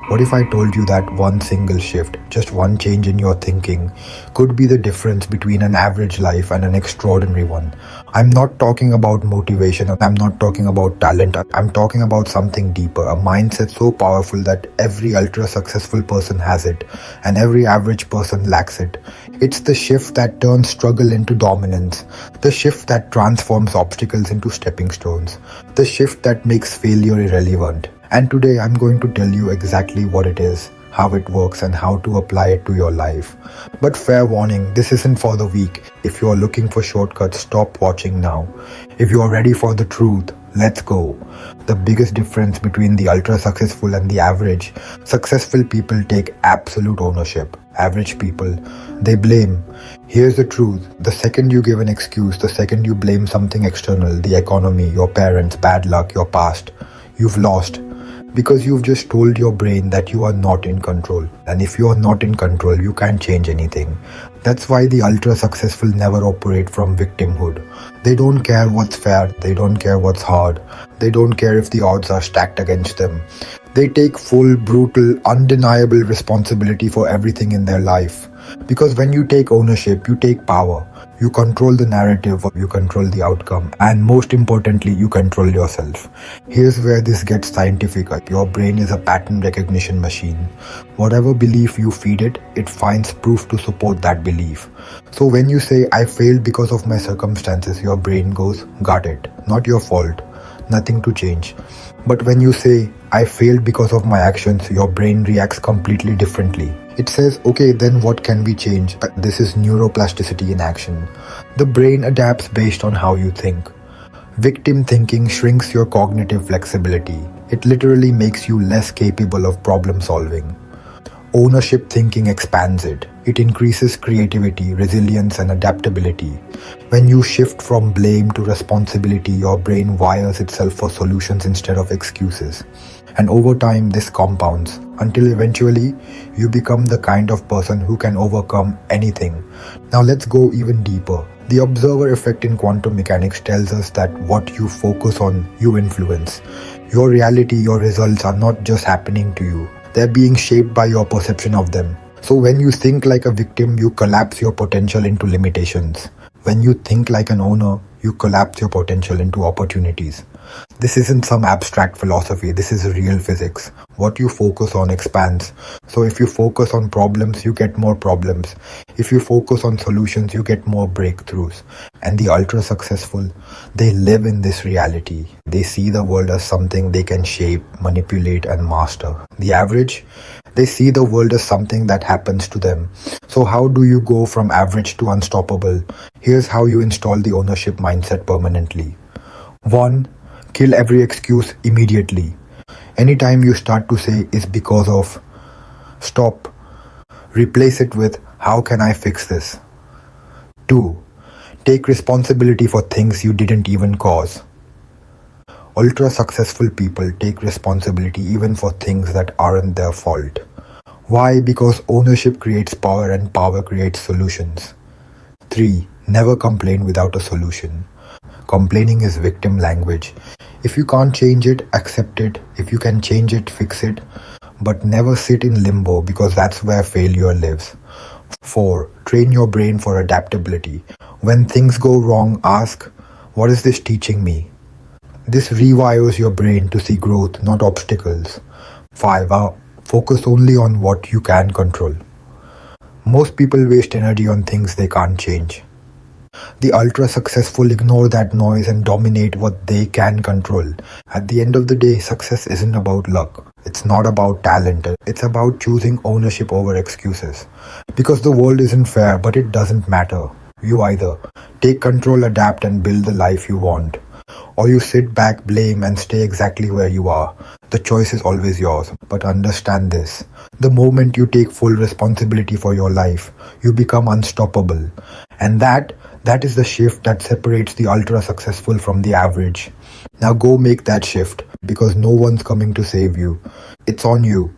What if I told you that one single shift, just one change in your thinking, could be the difference between an average life and an extraordinary one? I'm not talking about motivation, I'm not talking about talent, I'm talking about something deeper, a mindset so powerful that every ultra successful person has it and every average person lacks it. It's the shift that turns struggle into dominance, the shift that transforms obstacles into stepping stones, the shift that makes failure irrelevant. And today I'm going to tell you exactly what it is, how it works, and how to apply it to your life. But fair warning, this isn't for the weak. If you are looking for shortcuts, stop watching now. If you are ready for the truth, let's go. The biggest difference between the ultra successful and the average: successful people take absolute ownership. Average people, they blame. Here's the truth: the second you give an excuse, the second you blame something external, the economy, your parents, bad luck, your past, you've lost. Because you've just told your brain that you are not in control. And if you are not in control, you can't change anything. That's why the ultra successful never operate from victimhood. They don't care what's fair, they don't care what's hard, they don't care if the odds are stacked against them. They take full, brutal, undeniable responsibility for everything in their life. Because when you take ownership, you take power. You control the narrative, you control the outcome, and most importantly, you control yourself. Here's where this gets scientific. Your brain is a pattern recognition machine. Whatever belief you feed it, it finds proof to support that belief. So when you say, I failed because of my circumstances, your brain goes, got it, not your fault, nothing to change. But when you say, I failed because of my actions, your brain reacts completely differently. It says, okay, then what can we change? This is neuroplasticity in action. The brain adapts based on how you think. Victim thinking shrinks your cognitive flexibility. It literally makes you less capable of problem solving. Ownership thinking expands it. It increases creativity, resilience, and adaptability. When you shift from blame to responsibility, your brain wires itself for solutions instead of excuses. And over time, this compounds, until eventually, you become the kind of person who can overcome anything. Now let's go even deeper. The observer effect in quantum mechanics tells us that what you focus on, you influence. Your reality, your results are not just happening to you. They're being shaped by your perception of them. So when you think like a victim, you collapse your potential into limitations. When you think like an owner, you collapse your potential into opportunities. This isn't some abstract philosophy, this is real physics. What you focus on expands. So if you focus on problems, you get more problems. If you focus on solutions, you get more breakthroughs. And the ultra successful, they live in this reality. They see the world as something they can shape, manipulate, and master. The average, they see the world as something that happens to them. So how do you go from average to unstoppable? Here's how you install the ownership mindset permanently. 1. Kill every excuse immediately. Anytime you start to say it's because of, stop. Replace it with, how can I fix this? 2. Take responsibility for things you didn't even cause. Ultra successful people take responsibility even for things that aren't their fault. Why? Because ownership creates power and power creates solutions. 3. Never complain without a solution. Complaining is victim language. If you can't change it, accept it. If you can change it, fix it. But never sit in limbo, because that's where failure lives. 4. Train your brain for adaptability. When things go wrong, ask, what is this teaching me? This rewires your brain to see growth, not obstacles. 5. Focus only on what you can control. Most people waste energy on things they can't change. The ultra successful ignore that noise and dominate what they can control. At the end of the day, success isn't about luck. It's not about talent. It's about choosing ownership over excuses. Because the world isn't fair, but it doesn't matter. You either take control, adapt, and build the life you want, or you sit back, blame, and stay exactly where you are. The choice is always yours. But understand this: the moment you take full responsibility for your life, you become unstoppable. And that is the shift that separates the ultra successful from the average. Now go make that shift, because no one's coming to save you. It's on you.